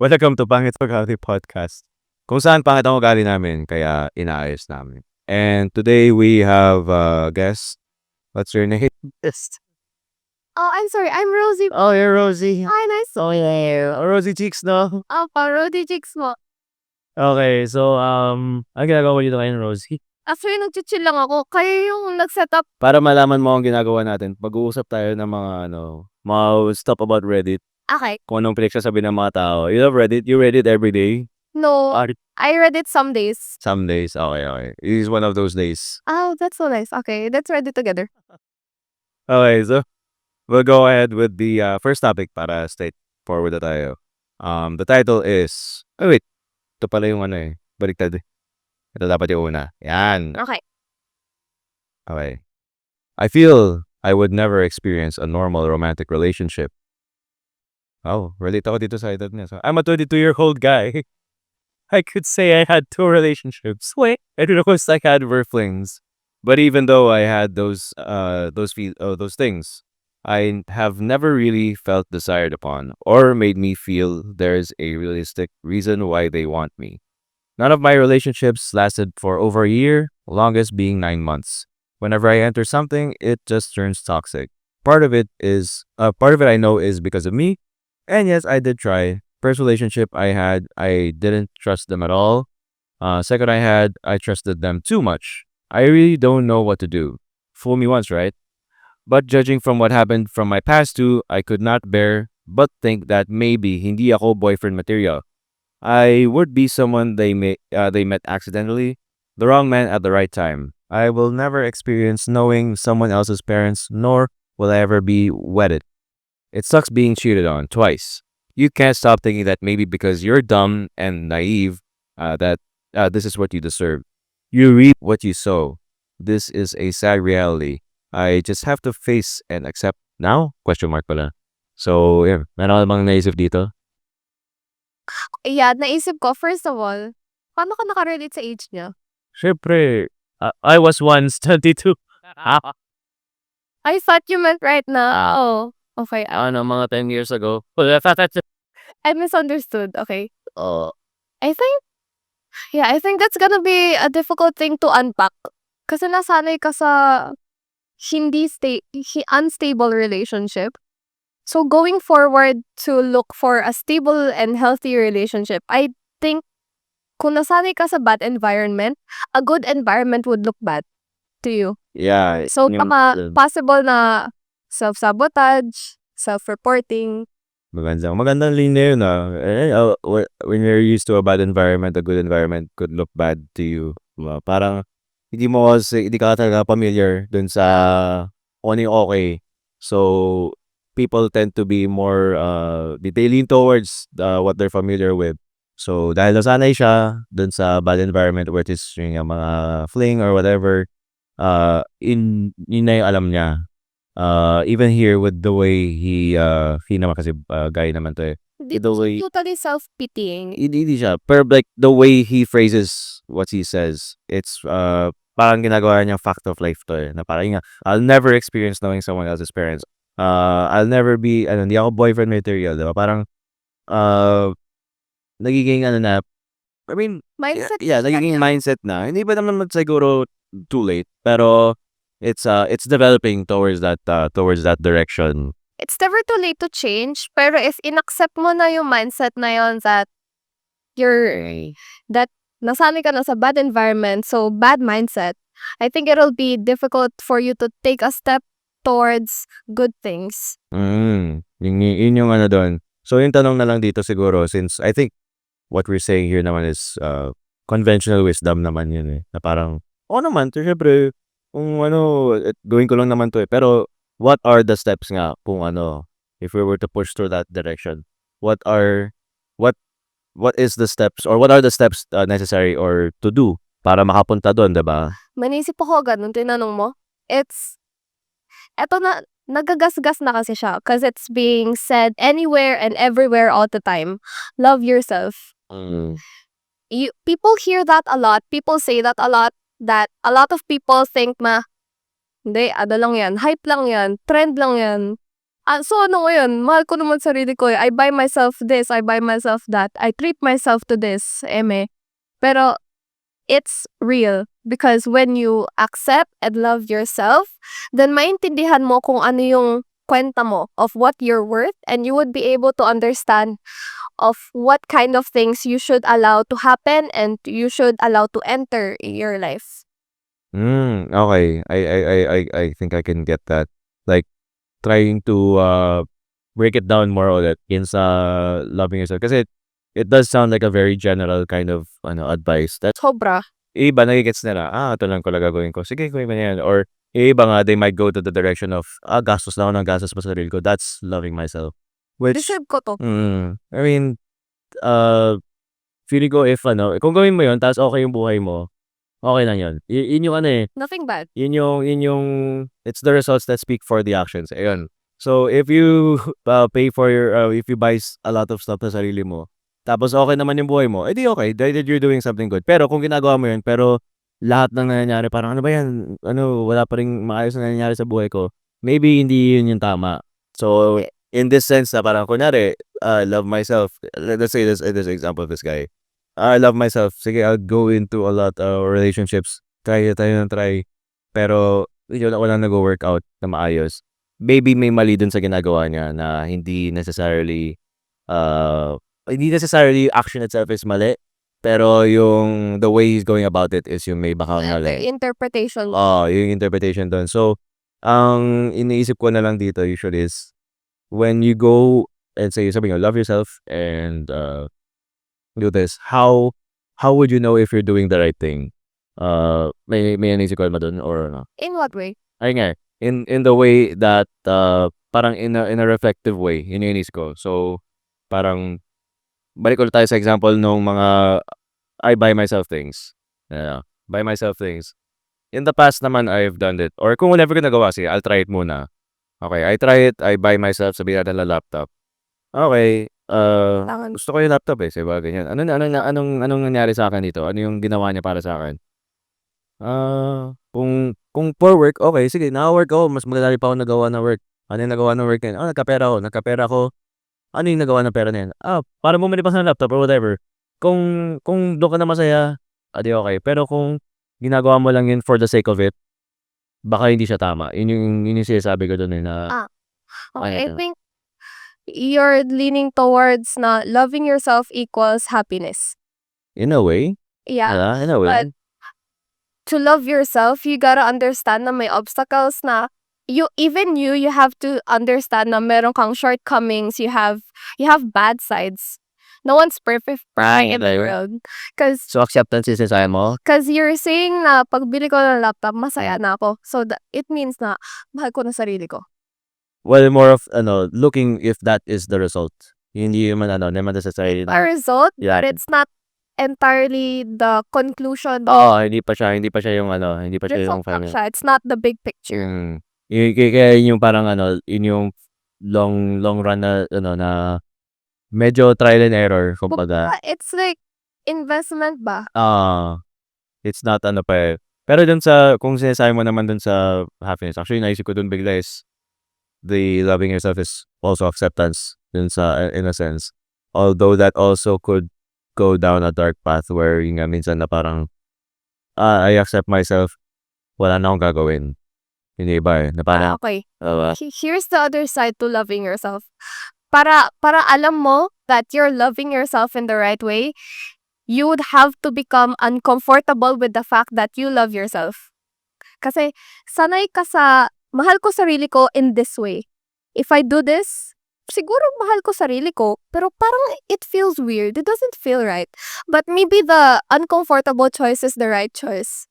Welcome to Pangit Ugali Podcast. Kung saan pangit ang ugali namin, kaya inaayos namin. And today we have a guest. What's your name? Yes. Oh, I'm sorry. I'm Rosie. Oh, you're Rosie. Hi, nice. Oh, yeah. Rosie Cheeks, no? Rosie chicks mo. Okay, so, ang ginagawa mo dito ngayon, Rosie? Actually, nag-chill lang ako. Kayo yung nag-setup. Para malaman mo ang ginagawa natin, mag-uusap tayo ng mga stuff about Reddit. Okay. Kung anong pinagsasabi ng mga tao. You love Reddit? You read it every day? No, I read it some days. Some days. Okay. It is one of those days. Oh, that's so nice. Okay, let's read it together. Okay, so we'll go ahead with the first topic para straightforward na tayo. The title is... Oh, wait. Ito pala yung baliktad. Ito dapat yung una. Yan. Okay. Okay. I feel I would never experience a normal romantic relationship. Oh, relate ako dito sa edad niya. So, I'm a 22-year-old guy. I could say I had 2 relationships. Wait. And of course, I had were flings. But even though I had those things, I have never really felt desired upon or made me feel there's a realistic reason why they want me. None of my relationships lasted for over a year, longest being 9 months. Whenever I enter something, it just turns toxic. Part of it I know is because of me. And yes, I did try. First relationship I had, I didn't trust them at all. Second I trusted them too much. I really don't know what to do. Fool me once, right? But judging from what happened from my past two, I could not bear but think that maybe hindi ako boyfriend material. I would be someone they met accidentally, the wrong man at the right time. I will never experience knowing someone else's parents, nor will I ever be wedded. It sucks being cheated on twice. You can't stop thinking that maybe because you're dumb and naive, that this is what you deserve. You reap what you sow. This is a sad reality. I just have to face and accept now? Question mark pala. So, yeah. Meron ka bang naisip dito? Yeah, naisip ko, first of all, paano ka nakarelate sa age niya? Siyempre, I was once 22. I thought you meant right now. Oh, okay. Mga 10 years ago. I misunderstood. Okay. Oh. I think that's gonna be a difficult thing to unpack. Kasi nasanay ka sa unstable relationship. So going forward to look for a stable and healthy relationship, I think kung nasanay ka sa bad environment, a good environment would look bad to you. Yeah. So possible na self-sabotage, self-reporting. Magandang linya yun when you're used to a bad environment, a good environment could look bad to you. Diba? Parang hindi ka talaga familiar dun sa kung ano yung okay. So, people tend to be more, they lean towards what they're familiar with. So, dahil nasanay siya dun sa bad environment, which is yung mga fling or whatever, yun na yung alam niya. Even here with the way he naman kasi guy naman to eh. The way totally self-pitying. Hindi siya. Pero like the way he phrases what he says, it's parang ginagawa niya fact of life to eh. Na parang I'll never experience knowing someone else's parents. I'll never be, hindi ako boyfriend material, diba? Parang, nagiging na, I mean, Mindset. yeah, nagiging mindset na. Hindi ba naman siguro too late, pero it's developing towards that direction. It's never too late to change, pero if inaccept mo na yung mindset na yun that nasanay ka na sa bad environment, so bad mindset, I think it'll be difficult for you to take a step towards good things. Yun yung doon. So yung tanong na lang dito siguro, since I think what we're saying here naman is conventional wisdom naman yun eh. Na parang, naman, syempre, kung gawin ko lang naman to eh. Pero, what are the steps nga kung if we were to push through that direction? What is the steps or what are the steps necessary or to do para makapunta doon, diba? Manisip ako ganun, tinanong mo. Eto na, nagagasgas na kasi siya because it's being said anywhere and everywhere all the time. Love yourself. People hear that a lot. People say that a lot. That a lot of people think hindi, lang yan. Hype lang yan. Trend lang yan. So ano ngayon, mahal ko naman sarili ko, eh. I buy myself this, I buy myself that, I treat myself to this, eme. Pero it's real because when you accept and love yourself, then maintindihan mo kung ano yung kwenta mo of what you're worth, and you would be able to understand of what kind of things you should allow to happen and you should allow to enter your life. Okay. I think I can get that. Like, trying to, break it down more ulit yun sa loving yourself. Kasi it does sound like a very general kind of, advice that Sobra. iba nage-gets nila, ito lang pala gagawin ko. Sige, gawin mo na yan. Or yung iba nga, they might go to the direction of, gastos lang ako ng gastos pa sa sarili ko. That's loving myself. Which, Deserve ko to. I mean, uh, feeling ko if kung gawin mo yun, tapos okay yung buhay mo, okay lang yun. Yun yung Nothing bad. yun yung, it's the results that speak for the actions. Ayun. So, if you pay for if you buy a lot of stuff sa sarili mo, tapos okay naman yung buhay mo, edi okay, that you're doing something good. Pero kung ginagawa mo yun, pero lahat ng nangyayari, parang ano ba yan? Wala pa ring maayos na nangyayari sa buhay ko. Maybe hindi yun yung tama. So, in this sense na parang kunyari, love myself. Let's say this example of this guy. I love myself. Sige, I'll go into a lot of relationships. Try tayo ng try. Pero yun, walang nag-workout na maayos. Maybe may mali dun sa ginagawa niya na hindi necessarily action itself is mali. Pero yung the way he's going about it is yung may baka The mali. interpretation. Yung interpretation dun. So, ang iniisip ko na lang dito usually is when you go and say, sabi nga, love yourself and do this, how would you know if you're doing the right thing? May naisip ka ba dun or ano? In what way? Ayun nga, in the way that, parang in a reflective way, yun yung inisip ko. So, parang, balik ulit tayo sa example nung mga, I buy myself things. Buy myself things. In the past naman, I've done it. Or kung whenever ko nagawa, sige, I'll try it muna. Okay, I try it, I buy myself, sabihin natin na laptop. Okay, Tangan. gusto ko yung laptop sabi ganyan. Anong nangyari sa akin dito? Ano yung ginawa niya para sa akin? Kung for work, okay, sige, naka-work ako, mas madali pa ako nagawa na work. Ano yung nagawa ng work na yun? Nagkapera ako. Ano yung nagawa ng pera na yun? Para bumili pa sa laptop or whatever. Kung doon ka na masaya, di okay. Pero kung ginagawa mo lang yun for the sake of it, baka hindi siya tama. Yun yung sinasabi ko doon na, Okay, I think you're leaning towards na loving yourself equals happiness. in a way, Yeah. in a way. But to love yourself, you gotta understand na may obstacles na you have to understand na meron kang shortcomings, you have bad sides. No one's perfect in the world. So, acceptance is desire mo? Cause you're saying na pagbili ko ng laptop, masaya na ako. So, it means na mahal ko na sarili ko. Well, more of, looking if that is the result. Hindi naman necessarily. A result, Yeah. but it's not entirely the conclusion. Hindi pa siya yung hindi pa siya yung Result lang final. siya. It's not the big picture. Kaya yun yung parang yun yung long run na na medyo trial and error kumbaga. It's like investment ba? It's not pa. Pero dun sa kung sinasabi mo naman dun sa happiness, actually naisip ko dun bigla is the loving yourself is also acceptance dun sa in a sense. Although that also could go down a dark path where yung nga minsan na parang I accept myself, wala na akong gagawin. Hindi ba na parang Okay. Here's the other side to loving yourself. Para alam mo that you're loving yourself in the right way, you would have to become uncomfortable with the fact that you love yourself. Kasi sanay ka sa mahal ko sarili ko in this way. If I do this, siguro mahal ko sarili ko, pero parang it feels weird. It doesn't feel right. But maybe the uncomfortable choice is the right choice.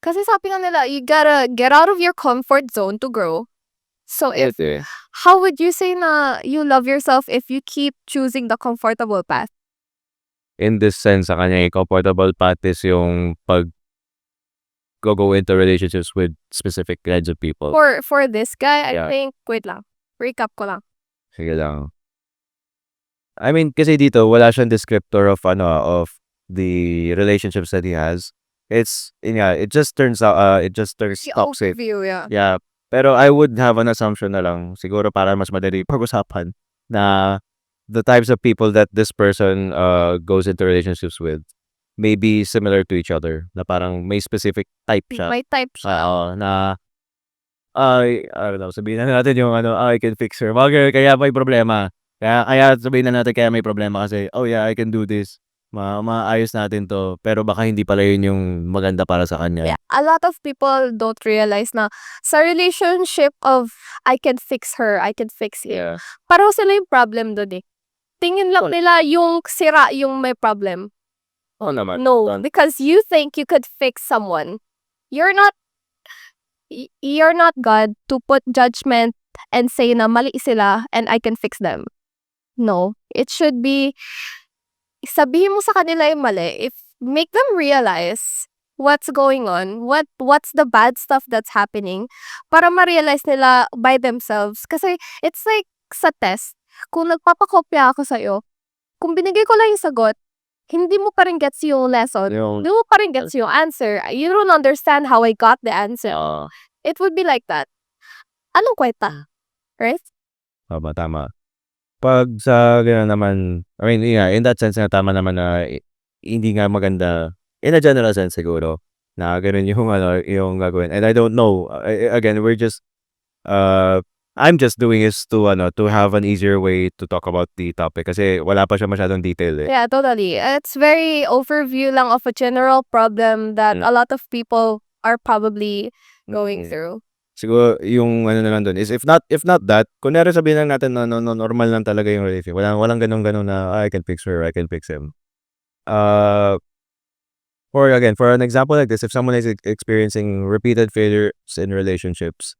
Kasi sabi nga nila, you gotta get out of your comfort zone to grow. So how would you say na you love yourself if you keep choosing the comfortable path? in this sense sa kanya yung comfortable path is yung go into relationships with specific kinds of people. For this guy, I Yeah. think, wait lang. Recap ko lang. Sige lang. I mean, kasi dito, wala siyang descriptor of the relationships that he has. It just turns out, it just turns The toxic. overview, yeah. Yeah. Pero I would have an assumption na lang, siguro para mas madali pag-usapan, na the types of people that this person, goes into relationships with may be similar to each other, na parang may specific type siya. May type siya. Oo, na, ay, I don't know, sabihin na natin yung ano, "I can fix her." Mga gano'n, kaya may problema. Kaya sabihin na natin kaya may problema kasi, "Oh, yeah, I can do this. Maayos natin 'to." Pero baka hindi pala yun yung maganda para sa kanya. Yeah, a lot of people don't realize na sa relationship of I can fix her, I can fix him. Yeah. Pareho sila yung problem dun eh. Tingin lang Tol nila yung sira yung may problem. Oo naman. No, because you think you could fix someone. You're not you're not God to put judgment and say na mali sila and I can fix them. No, it should be sabihin mo sa kanila yung mali. If make them realize what's going on, what's the bad stuff that's happening para ma-realize nila by themselves. Kasi it's like sa test, kung nagpapakopya ako sa'yo, kung binigay ko lang yung sagot, hindi mo pa rin gets yung lesson, Yung hindi mo pa rin gets yung answer. You don't understand how I got the answer. Oo. It would be like that. Anong kwenta? Right? Tama. 'Pag sa gano'n naman, I mean, yun nga, in that sense nga tama naman na hindi nga maganda, in a general sense siguro, na gano'n yung ano, yung gagawin. And I don't know, again, uh, I'm just doing this to ano, to have an easier way to talk about the topic kasi wala pa siya masyadong detail, eh. Yeah, totally. It's very overview lang of a general problem that a lot of people are probably going through. Siguro yung ano na lang dun is if not that, kunyari sabihin lang natin na normal lang talaga yung relationship, walang gano'n na, "I can fix her, I can fix him." Uh, for an example like this, if someone is experiencing repeated failures in relationships,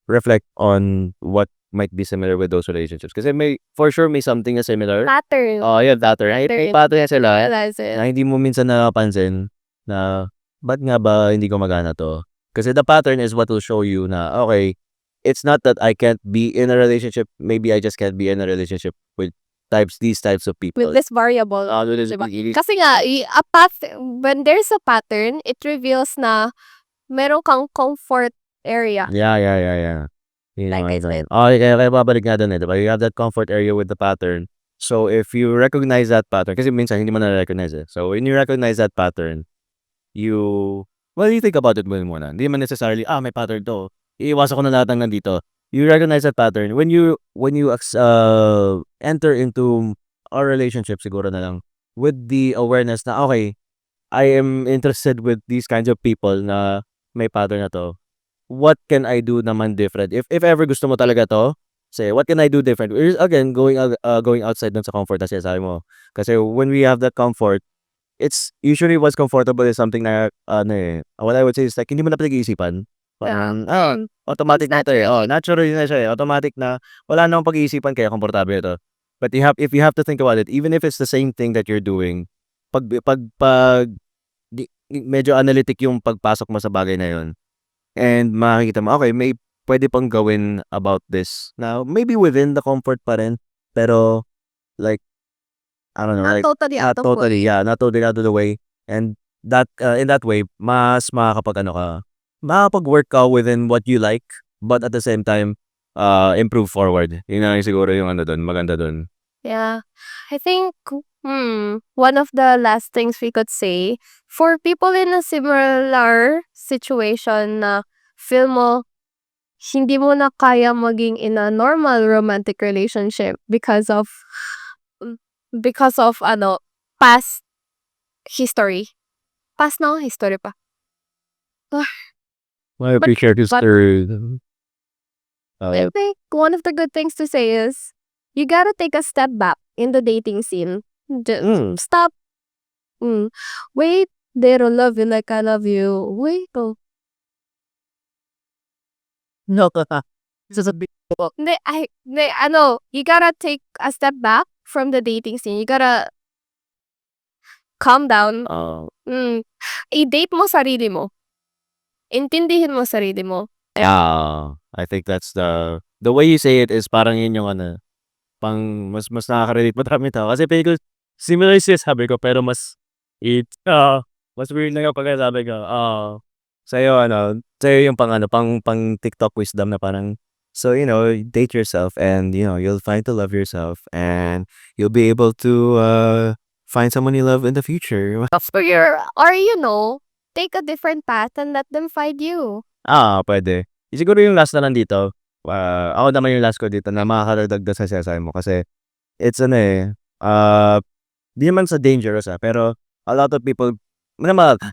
reflect on what might be similar with those relationships. Kasi for sure may something na similar. Pattern. Oo, yun, pattern. May pattern yan sila Realize it. na hindi mo minsan napapansin na, ba't nga ba hindi gumagana 'to? Kasi the pattern is what will show you na, okay, it's not that I can't be in a relationship, maybe I just can't be in a relationship with these types of people. With this variable. With this Diba? Kasi nga, when there's a pattern, it reveals na meron kang comfort area. Yeah. Yun Like ang I ano. said. Kaya babalik nga dun, eh, 'di ba? You have that comfort area with the pattern. So, if you recognize that pattern, kasi minsan hindi mo na-recognize, eh. So, when you recognize that pattern, you you think about it muna. Hindi naman necessarily, may pattern 'to, iiwasan ko na lahat ng nandito. You recognize that pattern. When you enter into a relationship siguro na lang with the awareness na, okay, I am interested with these kinds of people na may pattern na 'to. What can I do naman different? If ever gusto mo talaga 'to, say, what can I do different? Again, going outside dun sa comfort na sinasabi mo. Kasi when we have that comfort, it's usually what's comfortable is something na ano, eh, what I would say is like hindi mo na pinag-iisipan. Parang, automatic na ito, eh. Natural na siya, eh. Automatic na wala na akong pag-iisipan kaya komportable ito. But if you have to think about it, even if it's the same thing that you're doing, pag medyo analytic yung pagpasok mo sa bagay na yun, and makikita mo, okay, may pwede pang gawin about this. Now, maybe within the comfort pa rin, pero like, I don't know, Not like, totally out of way. not totally out of the way. And that, in that way, mas makakapag-work ka within what you like, but at the same time, improve forward. Yun na siguro yung ano dun, maganda dun. Yeah. I think, one of the last things we could say, for people in a similar situation na feel mo, hindi mo na kaya maging in a normal romantic relationship because of past history. Past na history pa. I appreciate his third. I think one of the good things to say is you gotta take a step back in the dating scene. Just stop. Wait, they don't love you like I love you. Wait, No, sasabihin ko. you gotta take a step back from the dating scene. You gotta calm down. I-date mo sarili mo. Intindihin mo sarili mo. I think that's the way you say it is parang yun yung ano, mas nakaka-relate maraming tao. Kasi feeling ko, similar yung sinasabi ko, pero mas weird lang yung pagkasabi ko. Sa'yo yung pang TikTok wisdom na parang, so, date yourself and, you'll find to love yourself and you'll be able to, find someone you love in the future. Or take a different path and let them find you. Puwede. Siguro yung last na lang dito, ako naman yung last ko dito na makakadagdag sa sinasabi mo kasi it's ah, di naman sa dangerous, pero a lot of people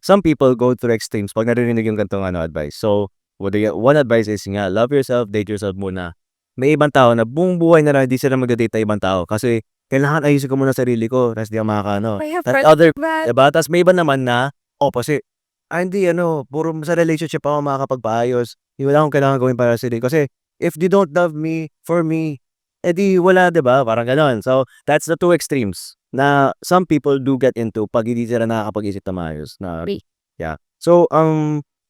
some people go through extremes 'pag naririnig yung ganitong advice. So, one advice is nga, love yourself, date yourself muna. May ibang tao na buong buhay na lang hindi sila magda-date ng ibang tao kasi kailangan ayusin ko muna sarili ko ta's di ako makakaano. I have That friends other that diba? Ta's may iba naman na opposite. Hindi puro sa relationship ako makakapagpaayos. Wala akong kailangan gawin para sa sarili ko kasi if they don't love me for me, di wala, 'di ba? Parang gano'n. So, that's the two extremes na some people do get into 'pag hindi sila nakakapag-isip na maayos na Agree. yeah. So,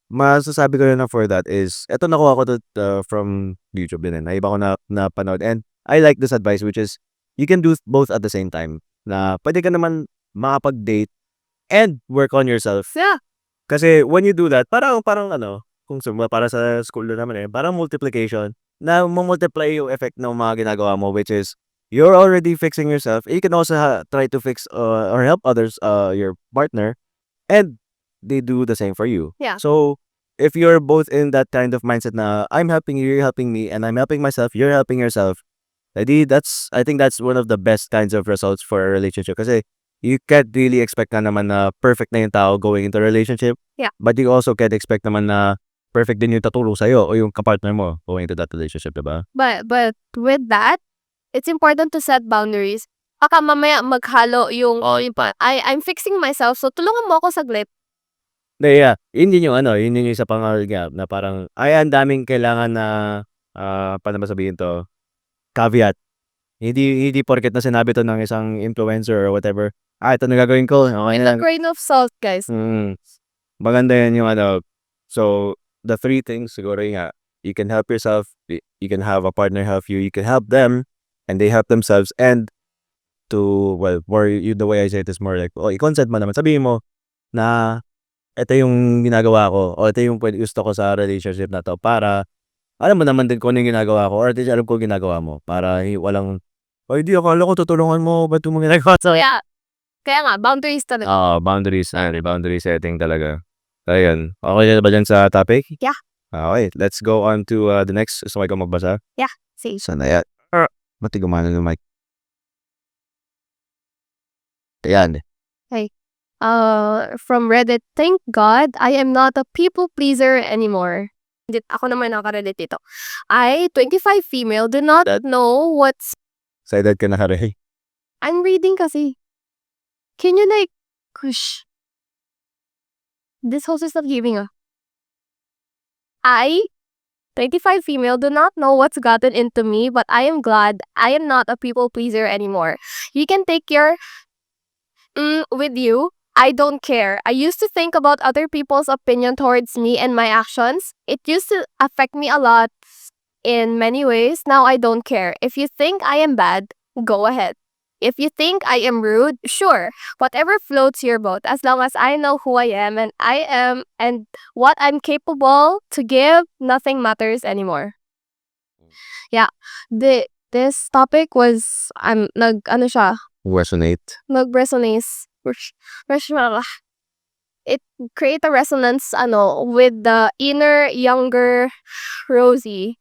masasabi ko lang for that is eto nakuha ko 'to, from YouTube din, na iba ko napanood and I like this advice which is you can do both at the same time na puwede ka naman makapag-date and work on yourself. Yeah. Kasi when you do that, parang kung para sa school na naman, parang multiplication na multiply yung effect ng mga ginagawa mo which is you're already fixing yourself. You can also try to fix or help others, your partner, and they do the same for you. Yeah. So, if you're both in that kind of mindset na I'm helping you, you're helping me, and I'm helping myself, you're helping yourself, I think that's one of the best kinds of results for a relationship kasi you can't really expect na naman na perfect na yung tao going into a relationship. Yeah. But you also can't expect naman na perfect din yung tutulong sa'yo o yung kapartner mo going into that relationship, diba? But with that, it's important to set boundaries. Baka mamaya maghalo yung I'm fixing myself, so tulungan mo ako saglit. Yeah. Yun din yung yun yung isa pang nga na parang, ang daming kailangan na, paano ba sabihin 'to, caveat. Hindi porket na sinabi 'to ng isang influencer or whatever, ito na gagawin ko, okay With a lang. grain of salt, guys. Maganda yan yung so, the three things siguro yun nga, you can help yourself, you can have a partner help you can help them, and they help themselves, and more the way I say it is more like, i-consent mo naman. Sabihin mo na, ito yung ginagawa ko o ito yung gusto ko sa relationship na 'to para alam mo naman din kung ano yung ginagawa ko or at least alam ko yung ginagawa mo para walang, "Ay, di akala ko tutulungan mo, ba't mo ginagawa?" So yeah, kaya nga, boundaries talaga. Boundaries, boundary setting talaga. Ayun, okey ka na ba diyan sa topic? Yeah. Okay, let's go on to, the next. Gusto mo ikaw magbasa? Yeah, see. Saan na yan? Ba't di gumana yung mic? Ayan. From Reddit, thank God I am not a people pleaser anymore. Ako naman nakarelate dito. 25 female, do not know what's... Sa edad ka na, Hare. I'm reading kasi. Can you Kush. This host is not giving 25 female, do not know what's gotten into me, but I am glad I am not a people pleaser anymore. You can take your with you. I don't care. I used to think about other people's opinion towards me and my actions. It used to affect me a lot in many ways. Now I don't care. If you think I am bad, go ahead. If you think I am rude, sure. Whatever floats your boat, as long as I know who I am and what I'm capable to give, nothing matters anymore. Yeah. This topic was Resonate. nag-resonate. It create a resonance with the inner younger Rosie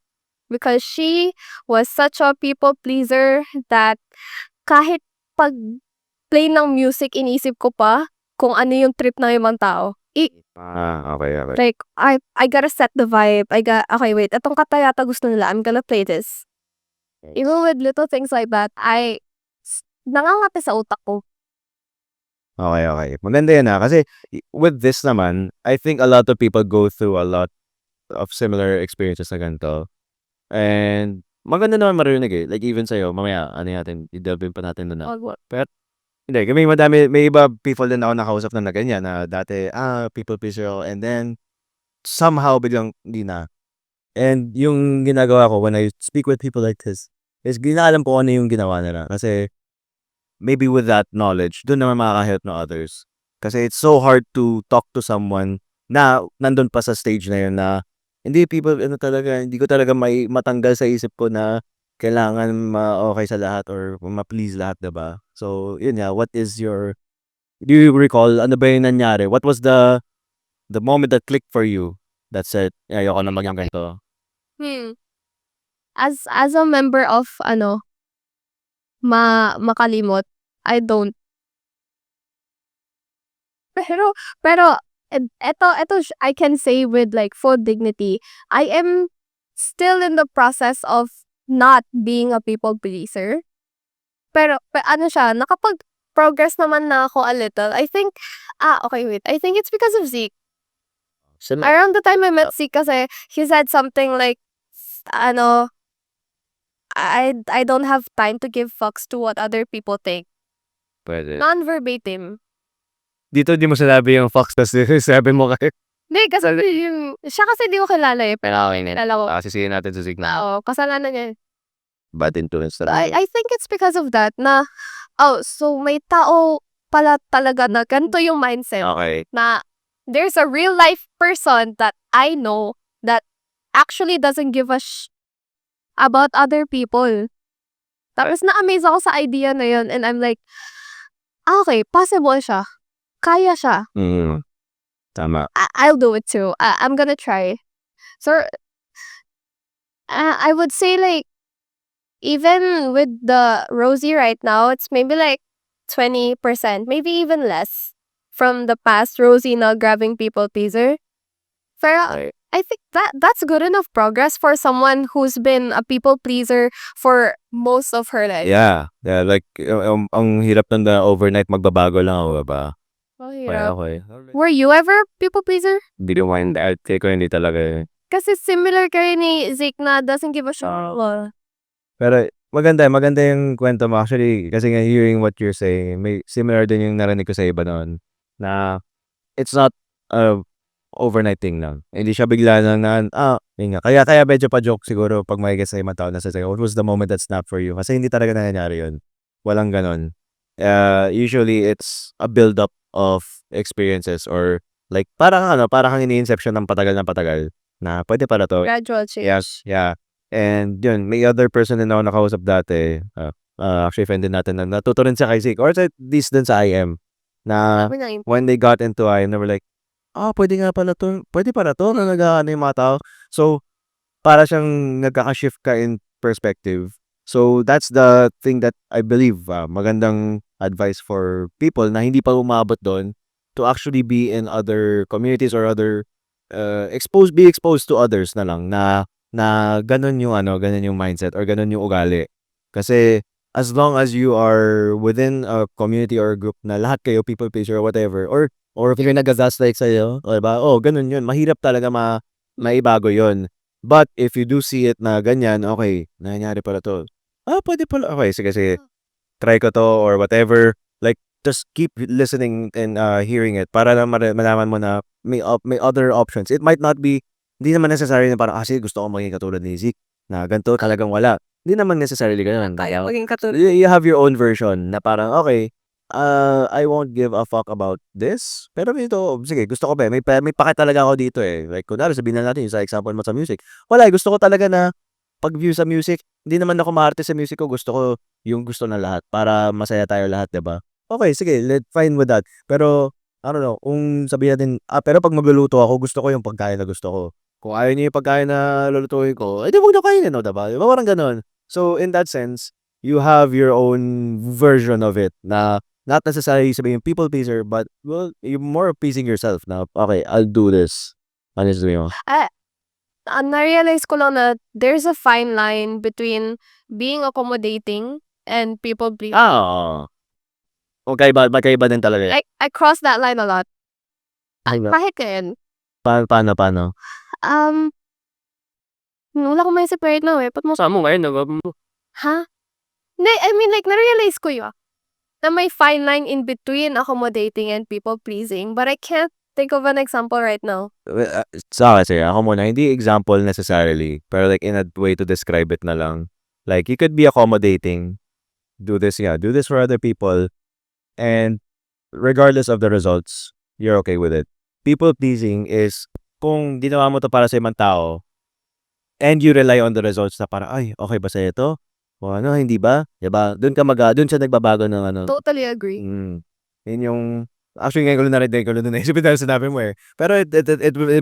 because she was such a people pleaser that kahit pag play ng music inisip ko pa kung ano yung trip ng ibang tao. Okay. Like I gotta set the vibe. Okay, wait, etong kata yata gusto nila. I'm gonna play this. Even with little things like that, nangangati sa utak ko. Okay. Maganda yan, kasi with this naman, I think a lot of people go through a lot of similar experiences na ganito. And maganda naman marinig, like even sa'yo, mamaya, i-delve pa natin doon na. Pero, hindi, may iba people din ako nakausap na ganyan, na dati, people pleaser ako, and then, somehow, biglang, hindi na. And yung ginagawa ko when I speak with people like this, is ginaalam ko ano yung ginawa nila. Kasi, maybe with that knowledge, doon naman makaka-help na others. Kasi it's so hard to talk to someone na nandun pa sa stage na yun na hindi hindi ko talaga matanggal sa isip ko na kailangan okay sa lahat or ma-please lahat, 'di ba? So, yun nga, do you recall ano ba yung nangyari? What was the moment that clicked for you that said, "Ayoko na maging ganito." Hmm. As a member of makalimot, I don't. Pero pero I can say with like full dignity, I am still in the process of not being a people pleaser. Pero ano siya, nakapag-progress naman na ako a little. I think, okay, wait. I think it's because of Zeke. Around the time I met Zeke kasi, he said something like, ano, I don't have time to give fucks to what other people think. Pwede. Non-verbatim. Dito di mo sinabi yung fox tas sabi mo kayo. Hindi, kasi siya kasi di ko kilala eh. Pero okay na. Kilala ko. Sisihin natin sa Signal. Oo, kasalanan niya. Bad influence I think it's because of that na, so may tao pala talaga na ganito yung mindset. Okay. Na there's a real life person that I know that actually doesn't give a about other people. Tapos na-amaze ako sa idea na yun and I'm like, okay, possible siya. Kaya siya. Tama. I'll do it too. I'm gonna try. So, I would say like, even with the Rosie right now, it's maybe like 20%, maybe even less from the past Rosie na grabbing people pleaser. Pero I think that's good enough progress for someone who's been a people pleaser for most of her life. Yeah. Yeah, like, ang hirap nun na overnight magbabago lang ako, ba? Oh, Okay, hirap. okay. Were you ever people pleaser? Hindi naman, ko hindi talaga eh. Kasi similar kayo ni Zeke na doesn't give a shit. Pero maganda yung kwento mo. Actually, kasi nga hearing what you're saying, may similar din yung narinig ko sa iba noon. Na it's not a overnight thing lang. Hindi siya bigla lang na, yun nga. Kaya medyo pa-joke siguro pag makikita sa ibang tao na sasabihin, what was the moment that snapped for you? Kasi hindi talaga nangyayari yun. Walang ganon. Usually, it's a build-up of experiences or like, parang kang ini-inception ng patagal na patagal na pwede pala to. Gradual change. Yes, yeah. And yun, may other person din ako nakausap dati. Actually, friend din natin na natuto rin siya kay Zeke. Or at least din sa IM. Na when they got into IM, they were like, pwede nga pala to. Pwede pala to na nag-ano yung mga tao. So, para siyang nagkaka-shift ka in perspective. So, that's the thing that I believe magandang advice for people na hindi pa umabot doon to actually be in other communities or other be exposed to others na lang na ganun yung mindset or ganun yung ugali. Kasi as long as you are within a community or a group na lahat kayo people pleaser or whatever or if you're nag-gaslight sa'yo, o diba? Ganun yun. Mahirap talaga maibago yun. But if you do see it na ganyan, okay, nangyari pala to. Pwede pala. Okay, sige. Try ko to or whatever. Like, just keep listening and hearing it para na malaman mo na may other options. It might not be, hindi naman necessary na parang, sige, gusto ko maging katulad ni Zeke na ganito talagang wala. Hindi naman necessarily ganun. Maging katulad. You have your own version na parang, okay, I won't give a fuck about this. Pero ito, sige, gusto ko may pake talaga ako dito eh. Like, kunwari sabihin na natin, sa example mo sa music. Wala, gusto ko talaga na pag-view sa music, hindi naman ako maarte sa music ko. Gusto ko yung gusto ng lahat para masaya tayo lahat, diba? Okay, sige, fine with that. Pero, I don't know, kung sabihin natin, pero pag magluluto ako, gusto ko yung pagkain na gusto ko. Kung ayaw niyo yung pagkain na lulutuin ko, di huwag na kainin, no, diba? Diba parang ganun? So, in that sense, you have your own version of it na not necessarily sabihin people pleaser, but, well, you're more pleasing yourself na, okay, I'll do this. Ano yung sabihin mo? Na-realize ko lang na there's a fine line between being accommodating and people pleasing. Magkaiba din talaga. Like, I cross that line a lot. Ay, Kahit ngayon. Paano? Wala akong maisip right now eh. Saan mo ngayon? Ha? Hindi, I mean like, na-realize ko yun. Na may fine line in between accommodating and people pleasing. But I can't think of an example right now. Sa akin, ako muna, hindi example necessarily, pero like in a way to describe it na lang. Like, you could be accommodating, do this for other people, and regardless of the results, you're okay with it. people pleasing is kung ginawa mo 'to para sa ibang tao and you rely on the results na parang, "Ay, okey ba sa'yo 'to? O ano, hindi ba?" 'Di ba? Dun siya nagbabago ng ano. Totally agree. Yun yung actually ngayon ko lang din naisip dahil sinabi mo, eh. Pero it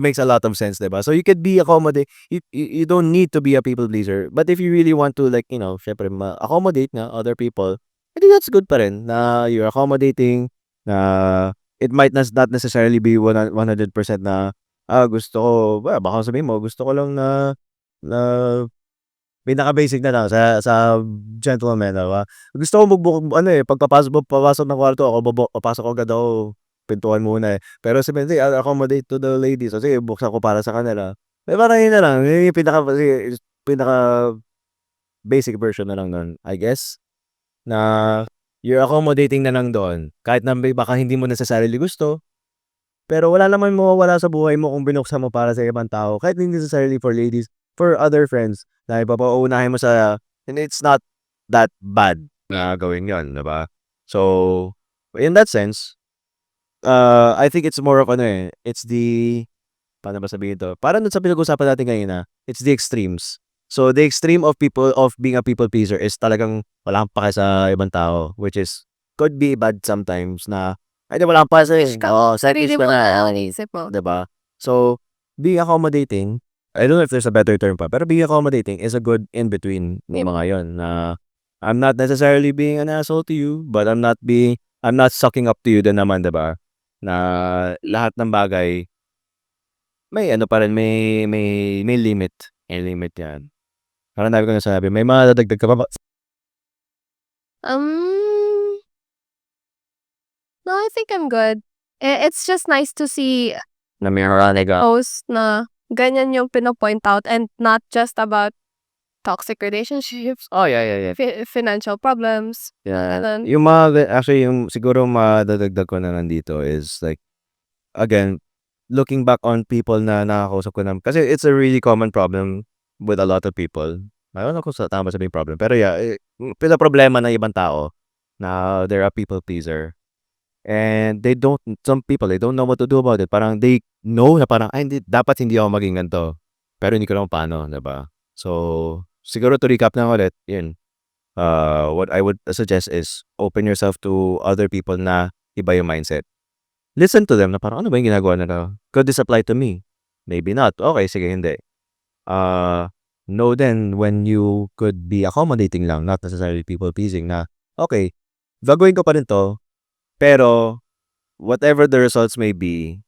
makes a lot of sense, 'di ba? So you could be you don't need to be a people pleaser, but if you really want to like, siyempre ma-accommodate nga other people, I think that's good pa rin na you're accommodating, na it might not necessarily be 100% na, gusto ko baka sabihin mo gusto ko lang na pinaka-basic na lang sa gentleman, 'di ba? Gusto ko ano, eh, papasok ng kwarto ako papasok agad ako, pintuan muna, eh. Pero sabihin, "Hindi, I'll accommodate to the ladies." O sige buksan ko para sa kanila. Eh, parang yun na lang, yun yung pinaka-basic version na lang nun, I guess, na you're accommodating na lang doon. Kahit na baka hindi mo necessarily gusto, pero wala naman mawawala sa buhay mo kung binuksan mo para sa ibang tao, kahit hindi necessarily for ladies, for other friends na ipapauunahin mo and it's not that bad na gawin yun, 'di ba? So, in that sense, I think it's more of ano, eh, it's paano ba sabihin 'to? Parang dun sa pinag-usapan natin kanina, it's the extremes. So, the extreme of being a people pleaser is talagang wala kang pake sa ibang tao, which is could be bad sometimes na, "Ay, di wala kang pake Selfish ka. selfish Sarili ka mo na." lang ang iniisip mo. 'Di ba? So, being accommodating, I don't know if there's a better term pa, pero being accommodating is a good in between ng Yep. mga yon na I'm not necessarily being an asshole to you, but I'm not sucking up to you din naman, 'di ba? Na lahat ng bagay may ano pa rin, may limit, may limit 'yan. Parang dami ko nasabi, may mga dadagdag ka pa ba? Um, no, I think I'm good. It's just nice to see Na marami ka. posts na ganyan yung pino-point out and not just about toxic relationships, Oh, yeah. financial problems, Yeah, ganun. yung actually yung siguro madadagdag ko na lang dito is like, again, looking back on people na nakakausap ko kasi it's a really common problem with a lot of people. I don't know kung tama sabihing problem, pero yeah, pinoproblema ng ibang tao na they're a people pleaser. And some people, they don't know what to do about it. Parang they know na parang, "Ay hindi, dapat hindi ako maging ganito." Pero hindi ko alam paano, 'di ba? So, siguro to recap lang ulit, yun, what I would suggest is open yourself to other people na iba yung mindset. Listen to them na parang, "Ano ba yung ginagawa nila? Could this apply to me? Maybe not. Okay, sige, hindi." Know then when you could be accommodating lang, not necessarily people pleasing na, "Okay, gagawin ko pa rin 'to, pero whatever the results may be,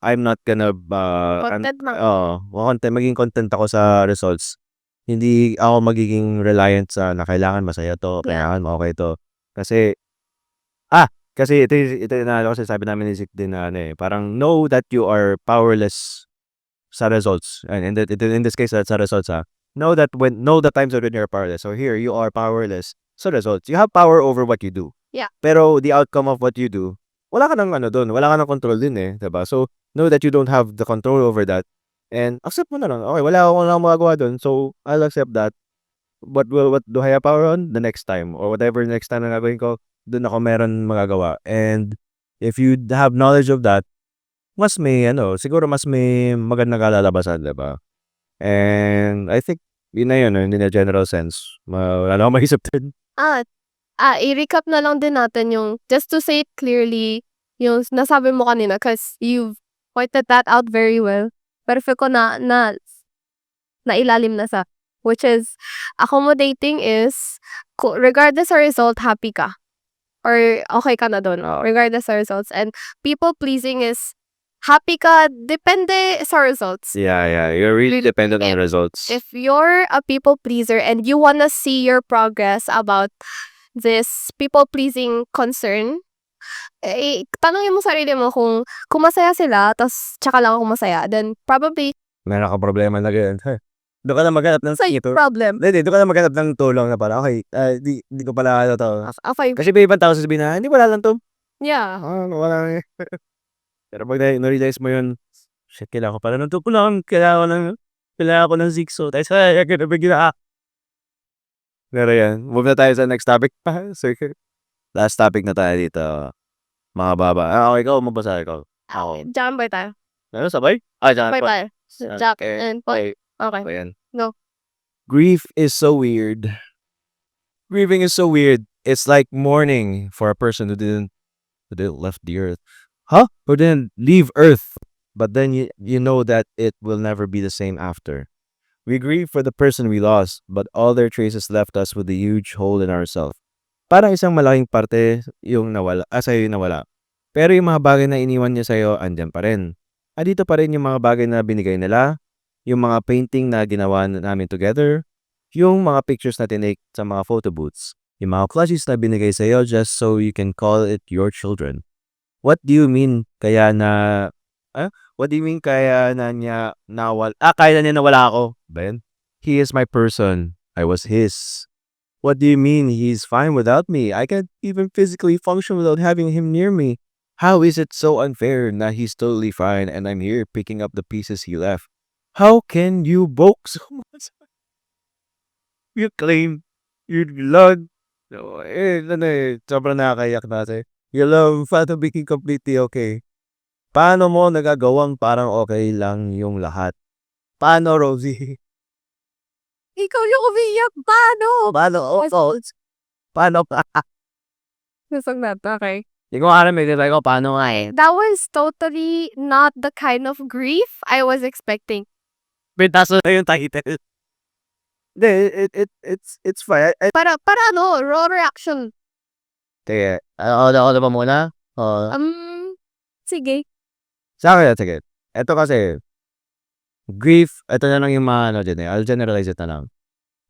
I'm not gonna, Content lang. maging content ako sa results. Hindi ako magiging reliant sa na kailangan masaya 'to, Yeah. kailangan okey 'to." Kasi, kasi ito yung naalala ko sinasabi namin ni Zik din na ano, eh, parang know that you are powerless sa results. And in this case, sa results, know the times when you're powerless. So here, you are powerless sa results. You have power over what you do. Yeah. Pero the outcome of what you do, wala ka ng ano dun, wala ka ng control din, eh, 'di ba? So, know that you don't have the control over that and accept mo na lang, "Okay, wala akong magagawa dun, so I'll accept that. What do I have power on? The next time or whatever next time na gagawin ko, dun ako meron magagawa." And if you have knowledge of that, mas may ano, siguro mas may magandang kalalabasan, 'di ba? And I think yun na yun, in a general sense. Wala na akong maisip din. Ah, i-recap na lang din natin yung just to say it clearly, yung nasabi mo kanina because you've pointed that out very well. Pero feel ko nailalim na sa, which is, accommodating is, regardless sa result, happy ka. Or okay ka na dun, Oo. regardless sa results. And people pleasing is, happy ka, depende sa results. Yeah. You're really dependent on results. If you're a people pleaser and you wanna see your progress about this people pleasing concern, tanongin mo sarili mo kung masaya sila, tas tsaka lang ako masaya, then probably Meron kang problema na ganyan. Doon ka na maghanap ng sa your problem. Hindi, doon ka na maghanap ng tulong na parang, "Okay, di ko pala ano 'to." Okay, Kasi may ibang tao sasabihin na, "Hindi, wala lang 'to." yeah. Wala lang eh. Pero pag na-realize mo yun, "Shit, kailangan ko pala ng tulong, kailangan ko ng Zixo." Ta's ganun bigla. Pero yan, move na tayo sa next topic pa. Sige, last topic na tayo dito, mga baba. Okey, ikaw magbasa ikaw. Oo. Jack and Boy tayo. Ano, sabay? Jack Sabay and Boy. tayo. Jack Okay. and Boy. Okay. Ayan. Go. Grief is so weird. Grieving is so weird. It's like mourning for a person who didn't left the earth. Huh? Who didn't leave Earth. But then you know that it will never be the same after. We grieve for the person we lost, but all their traces left us with a huge hole in ourselves. Parang isang malaking parte yung nawala, sa'yo yung nawala. Pero yung mga bagay na iniwan niya sa'yo, andyan pa rin. Andito pa rin yung mga bagay na binigay nila, yung mga painting na ginawa namin together, yung mga pictures na tinake sa mga photo booths, yung mga collages na binigay sa'yo just so you can call it your children. What do you mean kaya na... What do you mean kaya na niya nawala? Kaya na niya nawala ako. Ben? He is my person. I was his. What do you mean he's fine without me? I can't even physically function without having him near me. How is it so unfair na he's totally fine and I'm here picking up the pieces he left? How can you book so much? You claim you love... sobrang nakakayak natin. You love Phantom being completely okay. Paano mo nagagawang parang okay lang yung lahat? Paano, Rosie? Ikaw yung umiyak. Paano? Paano? Paano ka? Nasang na. Okay. Hindi ko alam ko paano nga eh. That was totally not the kind of grief I was expecting. Pintaso na yung title. Hindi, it's fine. Para ano, raw reaction. Sige, ako ba muna? Sige. Sa akin, sige. Ito kasi, grief, ito na lang yung mga ano dyan eh. I'll generalize it na lang.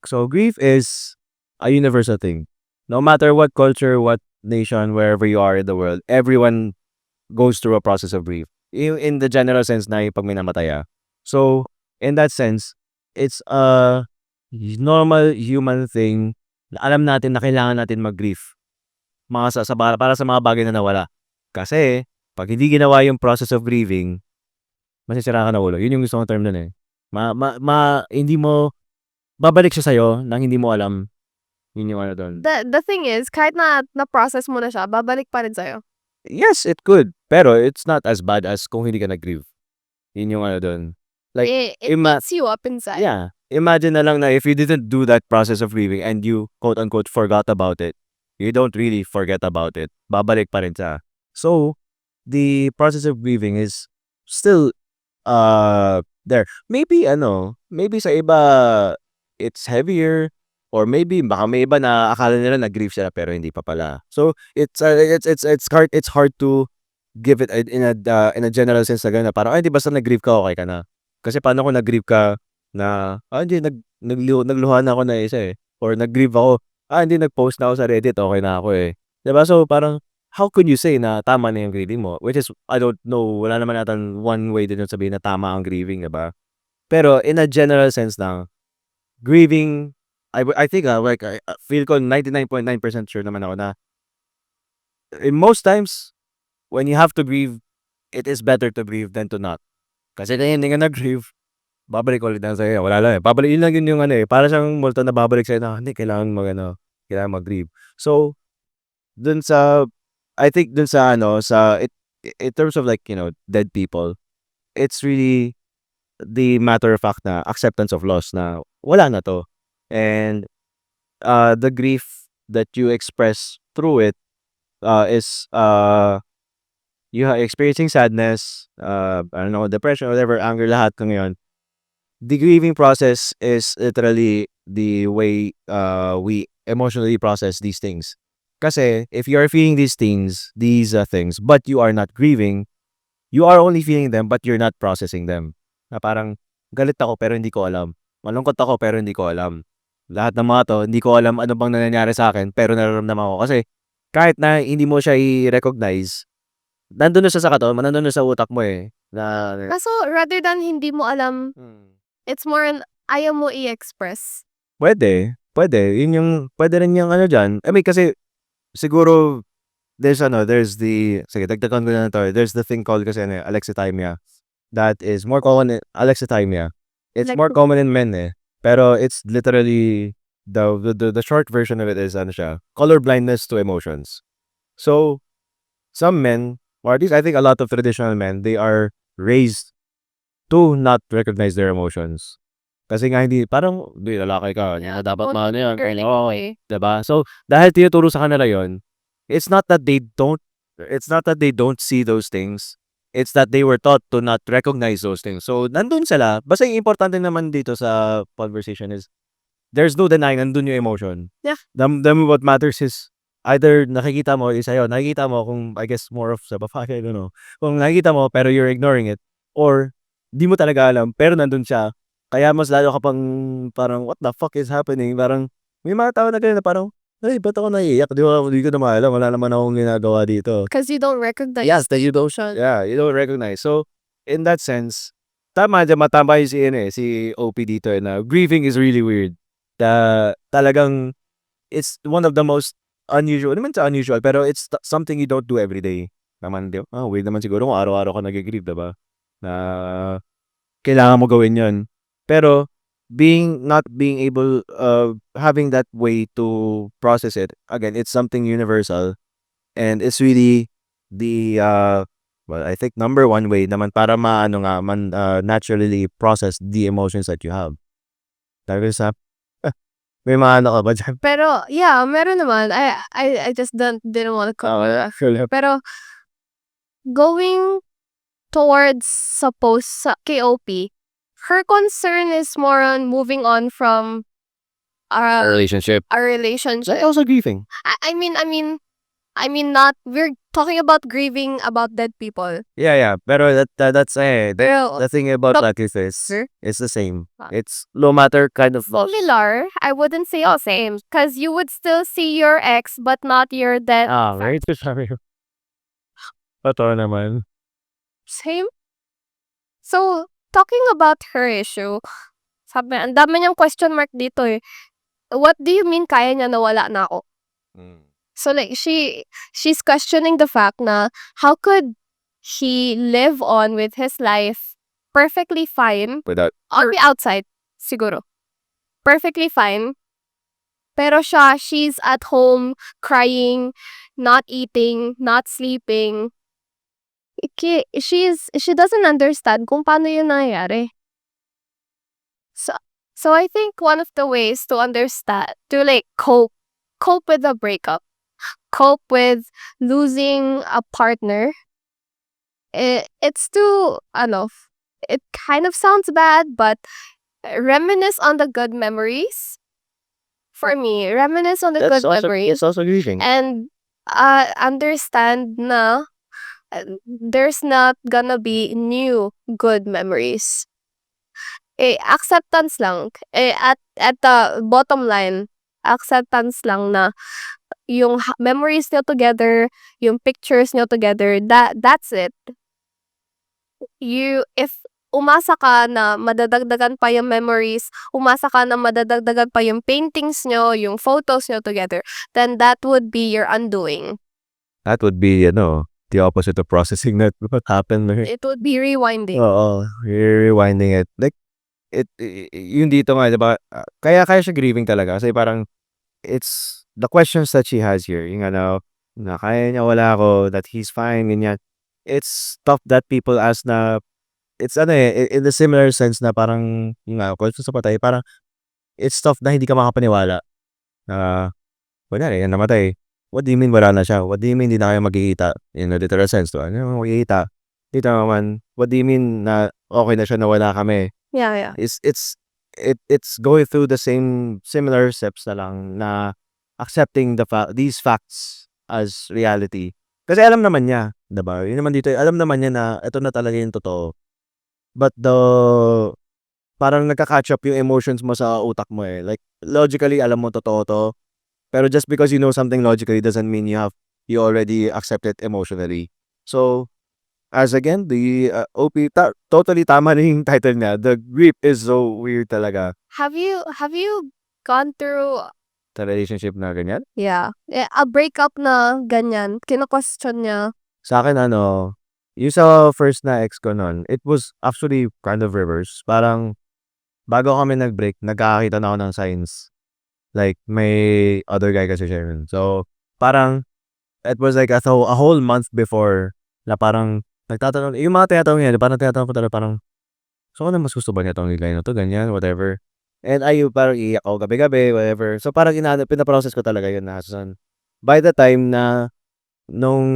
So, grief is a universal thing. No matter what culture, what nation, wherever you are in the world, everyone goes through a process of grief. In the general sense na yung pag may namatay. So, in that sense, it's a normal human thing na alam natin na kailangan natin mag-grief. Para sa mga bagay na nawala. Kasi, pag hindi ginawa yung process of grieving, masisira ka na ulo. Yun yung gusto kong term dun eh. Hindi mo, babalik siya sa'yo nang hindi mo alam. Yun yung ano dun. The thing is, kahit na-process mo na siya, babalik pa rin sa'yo. Yes, it could. Pero it's not as bad as kung hindi ka nag-grieve. Yun yung ano dun. Like, It eats you up inside. yeah. Imagine na lang na if you didn't do that process of grieving and you, quote-unquote, forgot about it, you don't really forget about it. Babalik pa rin siya. So, the process of grieving is still there. Maybe sa iba it's heavier, or maybe baka may iba na akala nila nag-grieve sila pero hindi pa pala. So it's hard to give it in a general sense na gano'n. Parang hindi basta nag-grieve ka okay ka na. Kasi paano kung nag-grieve ka na hindi nagluha na ako na isa eh, or nag-grieve ako hindi nag-post na ako sa Reddit okay na ako eh. 'Di ba? So parang how could you say na tama na yung grieving mo? Which is, I don't know, wala naman natin one way din yung sabihin na tama ang grieving, diba? Pero in a general sense lang, grieving, I think, I feel ko 99.9% sure naman ako na in most times, when you have to grieve, it is better to grieve than to not. Kasi kaya hindi ka nag-grieve, babalik ulit na sa'yo. Wala lang eh. Babalik, yun lang yun yung ano eh. Para siyang multo na babalik sa'yo na, hindi, kailangan mag-grieve. So, dun sa, I think dun sa in terms of like, dead people, it's really the matter of fact na acceptance of loss na wala na to. And the grief that you express through it is you are experiencing sadness, I don't know, depression, whatever, anger, lahat ng ngayon. The grieving process is literally the way we emotionally process these things. Kasi if you are feeling these things, but you are not grieving, you are only feeling them but you're not processing them. Na parang galit ako pero hindi ko alam. Malungkot ako pero hindi ko alam. Lahat ng mga to, hindi ko alam ano bang nangyayari sa akin pero nararamdaman ko. Kasi kahit na hindi mo siya i-recognize, nandun na siya sa katawan, nandun na sa utak mo eh. Kaso rather than hindi mo alam, it's more ayaw mo i-express. Pwede. Pwede rin yung ano dyan. I mean, kasi siguro, there's sige, dagdagan ko na to. There's the thing called kasi alexithymia. That is more common alexithymia. It's more common in men eh. Pero it's literally, the short version of it is, color blindness to emotions. So, some men or at least I think a lot of traditional men, they are raised to not recognize their emotions. Kasi nga hindi, parang, di, lalaki ka, Yeah, dapat don't maano yan. girly Oo, boy. diba? So, dahil tinuturo sa kanila yon, it's not that they don't, it's not that they don't see those things. It's that they were taught to not recognize those things. So, nandun sila. Basta yung importante naman dito sa conversation is, there's no denying, nandun yung emotion. Yeah. What matters is, either nakikita mo is ayo, nakikita mo kung, I guess, more of sa babae, I don't know. Kung nakikita mo, pero you're ignoring it, or, di mo talaga alam, pero nandun siya, kaya mas lalo ka pang, parang, what the fuck is happening? Parang, may mga tao na ganyan na parang, ay, ba't ako naiiyak? Di ko na maalam, wala naman akong ginagawa dito. Because you don't recognize Yes, the emotion. Yeah, you don't recognize. So, in that sense, tama dyan, matama yung si OP dito, na grieving is really weird. Talagang, it's one of the most unusual, naman sa unusual, pero it's something you don't do every day. Naman, di ba? Weird naman siguro kung araw-araw ka nag-grieve, diba? Na, kailangan mo gawin yun. Pero, not being able, having that way to process it, again, it's something universal. And it's really the, well, I think number one way naman para naturally process the emotions that you have. Dahil sa, may mga ano ka ba dyan? Pero, yeah, meron naman. I just didn't want to Actually. Pero, going towards sa KOP, her concern is more on moving on from A relationship. a relationship. Also grieving. I mean not, we're talking about grieving about dead people. Yeah. Pero that's Pero, the thing about Tok- that is Sir? it's the same. It's no matter kind of similar, I wouldn't say same. Because you would still see your ex, but not your dead. very true, sabi ko. Totoo naman. Same. So, talking about her issue, sabi, ang dami niyang question mark dito eh. What do you mean kaya niya na wala na ako? So like, she's questioning the fact na how could he live on with his life perfectly fine Without, on the outside, siguro. Perfectly fine. Pero she's at home crying, not eating, not sleeping. She doesn't understand kung paano yun nangyayari. So I think one of the ways to understand, to like cope with the breakup, cope with losing a partner, it's to, it kind of sounds bad, but reminisce on the good memories. For me, reminisce on the good memories. it's also grieving. And understand na there's not gonna be new good memories. Acceptance lang. At the bottom line, acceptance lang na yung memories nyo together, yung pictures nyo together, that's it. If umasa ka na madadagdagan pa yung memories, umasa ka na madadagdagan pa yung paintings nyo, yung photos nyo together, then that would be your undoing. That would be, the opposite of processing that what happened. It would be rewinding. Oo, you're rewinding it. Like, yung dito nga, diba, kaya siya grieving talaga. Kasi parang, it's the questions that she has here, yung na kaya niya wala ako, that he's fine, ganyan. It's stuff that people ask na, it's in the similar sense na parang, yung question sa patay, parang, it's stuff na hindi ka makapaniwala. Wala yan, namatay. What do you mean wala na siya? What do you mean hindi na kayo magkikita? In a literal sense, to magkikita? Dito naman, what do you mean na okay na siya na wala kami? Yeah. It's going through the similar steps na lang na accepting these facts as reality. Kasi alam naman niya, diba? Yun naman dito, alam naman niya na ito na talaga yung totoo. But parang nagka-catch up yung emotions mo sa utak mo eh. Like, logically, alam mo totoo to. Pero just because you know something logically doesn't mean you already accept it emotionally. So, as again, the OP, totally tama na yung title niya. The grief is so weird talaga. Have you gone through The relationship na ganyan? a breakup na ganyan? Kino-question niya. Sa akin, yung sa first na ex ko nun, it was actually kind of reverse. Parang, bago kami nag-break, nagkakakita na ako ng signs. Like, may other guy kasi siya yun. So, parang, it was like a whole month before Na parang nagtatanong yung mga tinatanong niya parang tinatanong ko talaga parang, "So, ano mas gusto ba niya 'tong guy na 'to?" Ganyan, whatever. And parang iiyak ako gabi-gabi, whatever. So, parang pina-process ko talaga yun na by the time na nung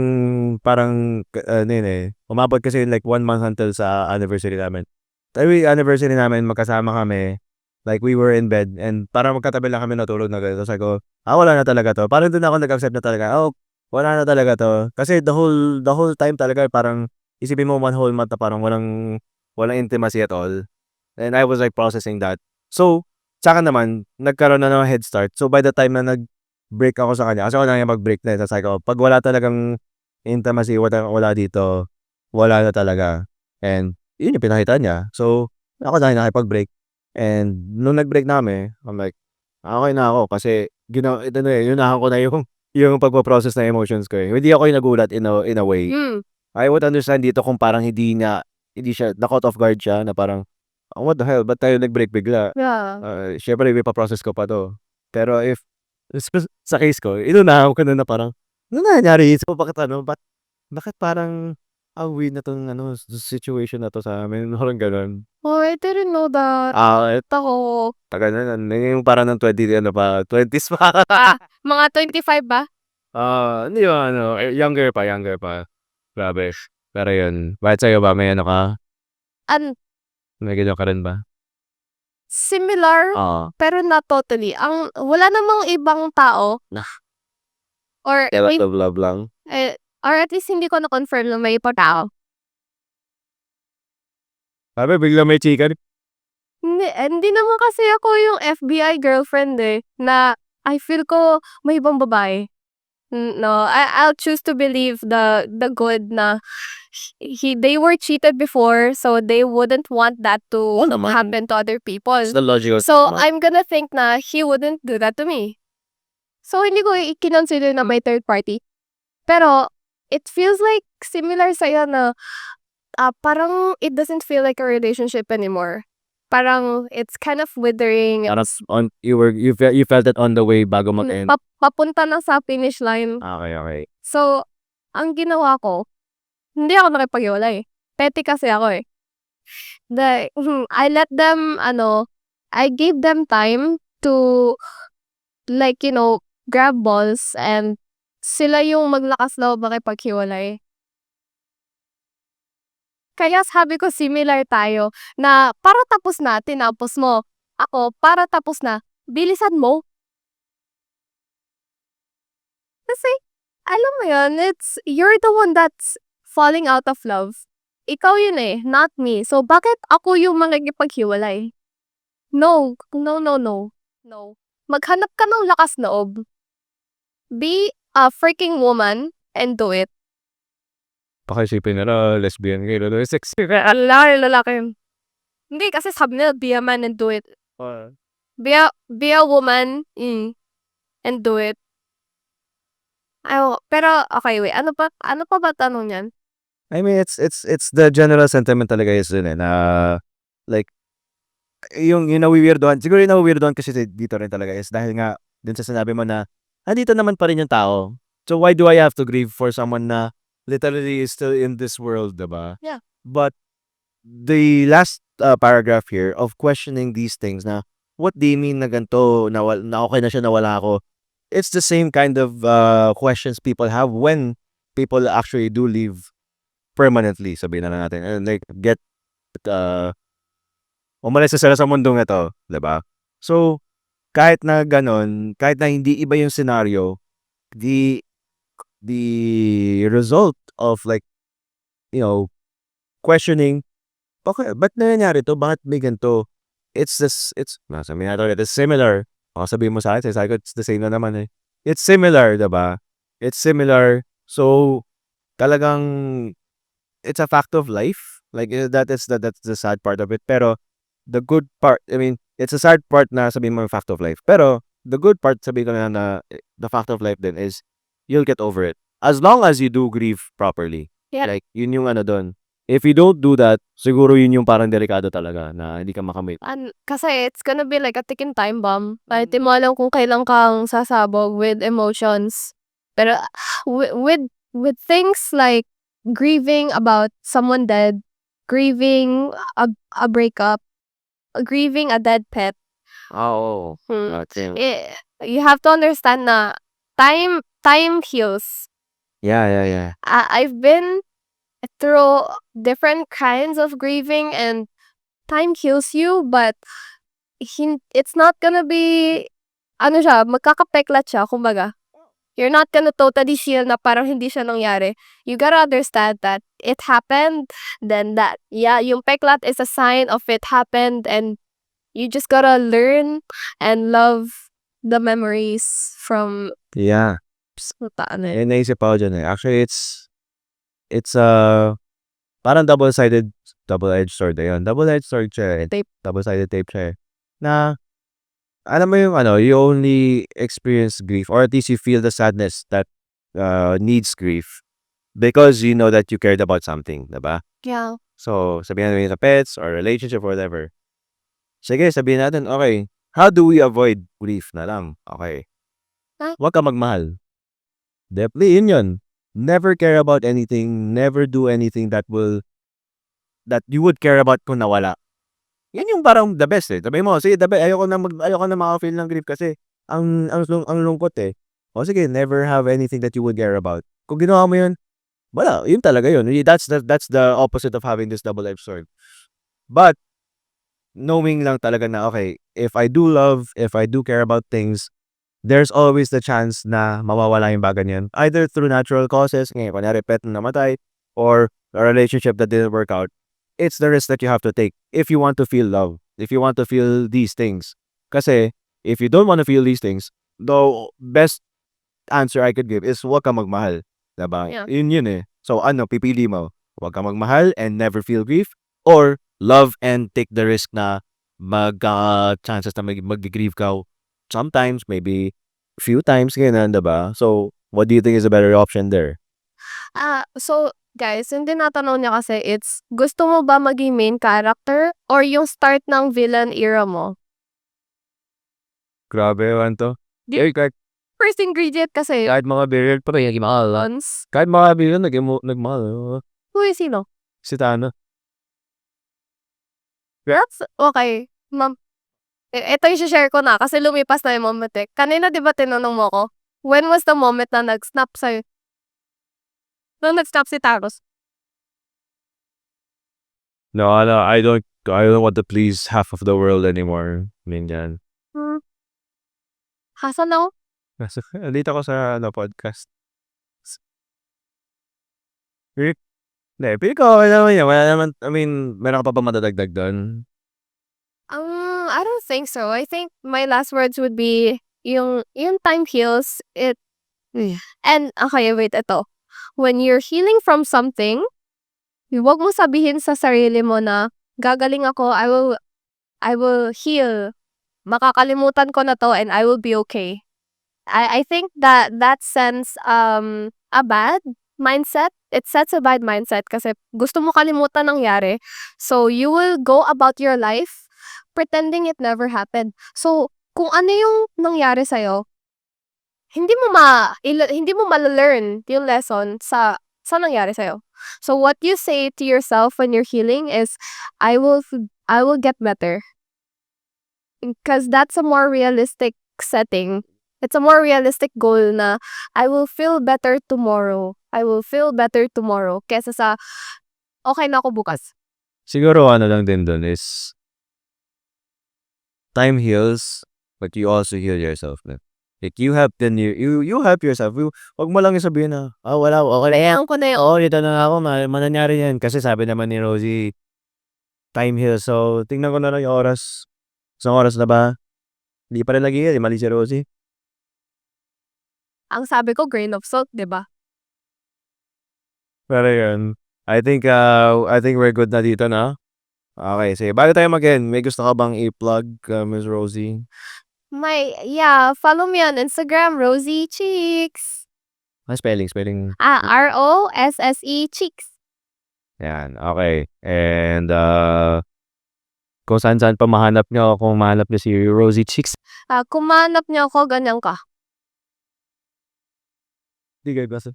parang ano yun, umabot kasi yun like 1 month until sa anniversary namin. Anniversary namin magkasama kami, like we were in bed and parang magkatabi lang kami natulog na gano'n. Tapos sabi ko, wala na talaga 'to. Parang dun ako nag-accept na talaga, wala na talaga 'to. Kasi the whole time talaga parang isipin mo 1 whole month na parang walang walang intimacy at all. And I was like processing that. So, saka naman nagkaroon na ng head start. So, by the time na nag-break ako sa kanya, kasi ako na yung mag-break na, sabi ko, 'pag wala talagang intimacy, wala dito, wala na talaga. And yun yung pinakita niya. So, ako na yung nakipag-break. And nung nag-break na kami, I'm like, okey na ako kasi ito na, inunahan ko na yung pagpo-process ng emotions ko, eh. Hindi ako yung nagulat in a way. I would understand dito kung parang hindi siya na-caught off guard siya na parang, what the hell, ba't tayo nag-break bigla? Yeah. Siyempre ipa-process ko pa 'to. Pero sa case ko, inunahan ko na parang, "Ano nangyari? So, bakit parang ang weird na 'tong situation na 'to sa amin?" Parang gano'n. Oh, I didn't know that. Ako, Tagal na nun, yung parang ng 20s pa. mga 25 ba? Hindi yung younger pa, grabe. Pero yun, bakit sa'yo ba may ka? An May ganyan ka rin ba? Similar, Oo. pero not totally. Wala namang ibang tao or may Love lang? or at least hindi ko na-confirm na may ibang tao. Sabi biglang may chika. Hindi naman kasi ako yung FBI girlfriend, na I feel ko may ibang babae. No, I'll choose to believe the good na they were cheated before, so they wouldn't want that to happen to other people. It's the logical. So, I'm gonna think na he wouldn't do that to me. So, hindi ko i-consider na may third party. Pero, it feels like similar sa'yo na parang it doesn't feel like a relationship anymore. Parang it's kind of withering. Parang you felt it on the way bago mag-end? Papunta na sa finish line. Okay. So, ang ginawa ko, hindi ako nakipaghiwalay. Petty kasi ako, eh. I let them, I gave them time to, like, grab balls and sila yung maglakas loob makipaghiwalay. Kaya sabi ko similar tayo na para tapos na, tinapos mo. Ako, para tapos na, bilisan mo. Kasi, alam mo yun, you're the one that's falling out of love. Ikaw yun, not me. So, bakit ako yung makikipaghiwalay? No. No. Maghanap ka ng lakas loob. Be a freaking woman and do it. Pakisipin nila lesbian kayo, sexy. Lalaki. Hindi, kasi sabi nila, be a man and do it. Be a woman and do it. Pero, okay, wait. Ano pa ba tanong yan? I mean, it's the general sentiment talaga is dun, na like yung nawi-weirduhan, siguro yung nawi-weirduhan kasi dito rin talaga is dahil nga dun sa sinabi mo na andito naman pa rin yung tao. So why do I have to grieve for someone na literally is still in this world, diba? Yeah. But the last paragraph here of questioning these things na what do you mean na ganito, na okay na siya, nawala ako. It's the same kind of questions people have when people actually do leave permanently, sabihin na natin. And like umalis na sila sa mundong ito, 'di ba? So, kahit na gano'n, kahit na hindi iba yung scenario, the result of like, questioning, ba't nangyayari 'to? Bakit may ganito? Sabihin natin, it's similar. Baka sabihin mo sa akin, sabi ko, it's the same na naman, eh. It's similar, 'di ba? It's similar. So, talagang it's a fact of life. Like, that's the sad part of it. Pero, the good part, I mean, it's a sad part na sabihin mo yung fact of life. Pero, the good part, sabihin ko na the fact of life din is, you'll get over it. As long as you do grieve properly. Yeah. Like, yun yung doon. If you don't do that, siguro yun yung parang delikado talaga na hindi ka makamit. Kasi it's gonna be like a ticking time bomb. Kahit di mo alam kung kailan kang sasabog with emotions. Pero with things like grieving about someone dead, grieving a breakup, grieving a dead pet. Oo. Same. You have to understand na time heals. Yeah. I've been through different kinds of grieving and time heals you, but it's not gonna be ano siya, magkakapeklat siya kumbaga. You're not gonna totally heal na parang hindi siya nangyari. You gotta understand that it happened, then that, yeah, yung peklat is a sign of it happened, and you just gotta learn and love the memories from Yeah. ano eh. Yan naisip ako dyan eh. Actually, it's parang double-edged sword na yun. Double-edged sword siya eh. Tape. Double-sided tape siya eh. Na, alam mo yung ano, you only experience grief or at least you feel the sadness that needs grief because you know that you cared about something, diba? Yeah. So, sabihin natin sa pets or relationship or whatever. Sige, sabihin natin, okay, how do we avoid grief na lang? Okay. Huwag ka magmahal. Definitely, yun. Never care about anything, never do anything that you would care about kung nawala. Yan yung parang the best eh. Sabi mo, sige, the best, ayoko na maka-feel ng grief kasi ang lungkot eh. O sige, never have anything that you would care about. Kung ginawa mo yun, wala, yun talaga yun. That's the opposite of having this double-edged sword. But, knowing lang talaga na, okay, if I do love, if I do care about things, there's always the chance na mawawala yung bagay niyan. Either through natural causes, ngayon, kunyari pet na namatay, or a relationship that didn't work out. It's the risk that you have to take if you want to feel love, if you want to feel these things. Kasi, if you don't want to feel these things, the best answer I could give is huwag ka magmahal. Diba? Yeah. Yun eh. So ano, pipili mo? Huwag ka magmahal and never feel grief, or love and take the risk na chances na mag-grieve ka sometimes, maybe few times, ganyan, diba? So, what do you think is a better option there? So, guys, yung tinatanong niya kasi it's, gusto mo ba maging main character or yung start ng villain era mo? Grabe, ano to? Kahit First ingredient kasi, mga billion pa rin, nagmahal. once. Kahit mga billion, nagmahal. Uy, sino? Si Tana. That's okay. Ma'am, ito yung share ko na kasi lumipas na yung moment eh. Kanina di ba tinanong mo ko, when was the moment na nag-snap sa'yo? Nung nag-snap si Taros? No, I don't want to please half of the world anymore. Minyan. Hasan ako? Dito ako sa podcast. Hindi, pero ko, wala naman, I mean, meron ka pa ba madadagdag doon? I don't think so. I think my last words would be, yung time heals, and, okay, wait, ito. When you're healing from something, huwag mo sabihin sa sarili mo na, gagaling ako, I will heal. Makakalimutan ko na to and I will be okay. I think that sends a bad mindset. It sets a bad mindset kasi gusto mo kalimutan nangyari. So you will go about your life pretending it never happened. So kung ano yung nangyari sa'yo, hindi mo ma-learn yung lesson sa nangyari sa'yo. So what you say to yourself when you're healing is, I will get better. Because that's a more realistic setting. It's a more realistic goal na I will feel better tomorrow. I will feel better tomorrow kesa sa okay na ako bukas. Siguro ano lang din doon is time heals, but you also heal yourself. Like you help help yourself. Wag mo lang sabihin na, wala, okay na yan. Ko na yun. Oo, dito na ako, mananyari yan. Kasi sabi naman ni Rosie, time heals. So, tingnan ko na lang yung oras. Isang oras na ba? Hindi pa rin lagi mali si Rosie. Ang sabi ko, grain of salt, di ba? Pero yun, I think we're good na dito na. Okay, sige. Bago tayo mag-end, may gusto ka bang i-plug, Ms. Rosie? Follow me on Instagram, Rosie Cheeks. Spelling. Rosse Cheeks. Yan, okay. And, kung saan-saan pa mahanap nyo, kung mahanap nyo si Rosie Chicks. Kung mahanap niyo ako, ganyan ka. Di kayo basta.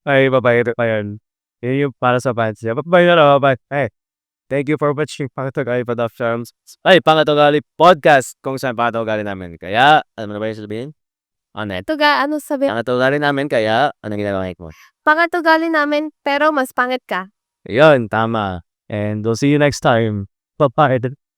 Ay, babae pa yan. Yun yung para sa fans niya. Babae na babae. Hey, thank you for watching Pangit Ugali Productions. Ay, Pangit Ugali Podcast kung saan Pangit Ugali namin. Kaya, ano mo na ba yung sabihin? Onet. Ano sabi? Pangit Ugali namin, kaya, anong ginagawa mo? Pangit ugali namin, pero mas pangit ka. Yun, tama. And we'll see you next time. Bye-bye.